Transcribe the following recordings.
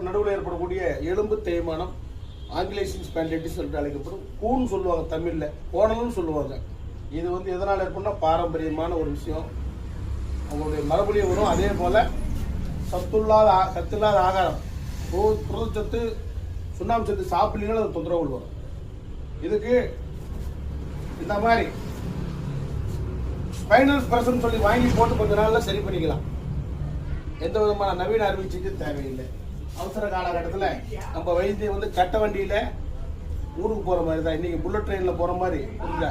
நடுவில் ஏற்படக்கூடிய எலும்பு தேய்மானம் ஆங்கிலேசியன் ஸ்பாண்டிலைட்டிஸ் என்று அழைக்கப்படும் கூன்னு சொல்லுவாங்க, தமிழில் கோணல்னு சொல்லுவாங்க. இது எதனால் ஏற்படும்னா பாரம்பரியமான ஒரு விஷயம், அவங்களுடைய மரபுலியே வரும். அதே போல் சத்தில்லாத ஆகாரம், புரதச்சத்து, சுண்ணாம்பு சத்து சாப்பிடலீங்கன்னா அது தொந்தரவுகள் வரும். இதுக்கு இந்த மாதிரி ஸ்பைனல் பிரஷர்னு சொல்லி வாங்கி போட்டு கொஞ்ச நாள்ல சரி பண்ணிக்கலாம். எந்த விதமான நவீன அறுவை சிகிச்சை தேவையில்லை. அவசர காலகட்டத்தில் நம்ம வைத்தியம் கட்ட வண்டியில ஊருக்கு போற மாதிரி தான். இன்னைக்கு புல்லட் ட்ரெயின்ல போற மாதிரி இல்லை,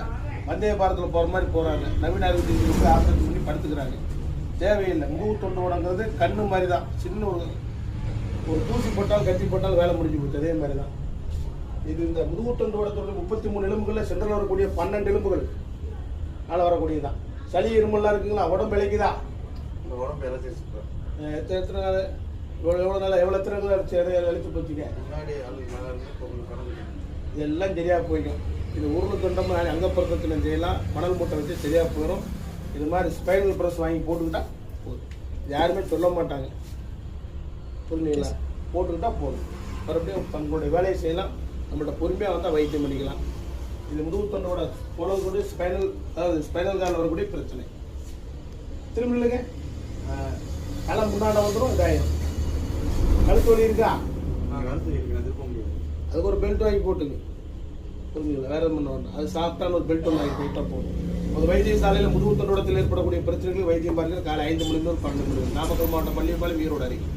வந்தே பாரத்தில் போற மாதிரி போறாங்க. நவீன அறுவை சிகிச்சை ஆபரேஷன் பண்ணி படுத்துக்கிறாங்க. தேவையில்லை. முதுகு தொண்டோடங்கிறது கண்ணு மாதிரி தான். சின்ன ஒரு தூசி போட்டாலும் கத்தி போட்டாலும் வேலை முடிஞ்சு போச்சு. அதே மாதிரி தான் இது. இந்த முதுகு தொண்டோட 33 எலும்புகளில் சென்ட்ரல் வரக்கூடிய 12 எலும்புகள் மேலே வரக்கூடியதான். சளி இருமெல்லாம் இருக்குங்களா, உடம்பு இழைக்குதா? உடம்பு எத்தனை நாள், எவ்வளோ நாள், எத்தனை நாள் அழிச்சு போச்சுங்க? இதெல்லாம் சரியாக போய்க்கும். இது உருளை தொண்டம் அங்கப்புறத்தில் செய்யலாம். மணல் மூட்டை வச்சு சரியாக போயிடும். இது மாதிரி ஸ்பைனல் ப்ரெஸ் வாங்கி போட்டுக்கிட்டா போதும். யாருமே சொல்ல மாட்டாங்க, புரிஞ்சுங்களா? போட்டுக்கிட்டா போதும். மறுபடியும் தங்களுடைய வேலையை செய்யலாம். நம்மள்ட்ட பொறுமையாக வந்தால் வைத்தியம் பண்ணிக்கலாம். இது முதுகு தொண்டோட போலக்கூடிய ஸ்பைனல் கார்டில் வரக்கூடிய பிரச்சனை. திரும்ப இல்லைங்க, காலம் முன்னாடி வந்துடும். இதாயிரும். கழுத்து வலி இருக்கா? அதுக்கு ஒரு பெல்ட் வாங்கி போட்டுங்க, புரிஞ்சுங்களா? வேற எதுவும் பண்ண வேண்டாம். அது சாப்பிட்டாலும் ஒரு பெல்ட் ஒன்று வாங்கி போயிட்டா போதும். ஒரு வைத்தியசாலையில் முதுகு தொண்டோடத்தில் ஏற்படக்கூடிய பிரச்சனைகளுக்கு வைத்தியம் பார்க்க காலை 5 மணிலேருந்து ஒரு 12 மணி. நாமக்கல் மாவட்டம் பள்ளிப்பாளையம் ஈரோடு அருகே.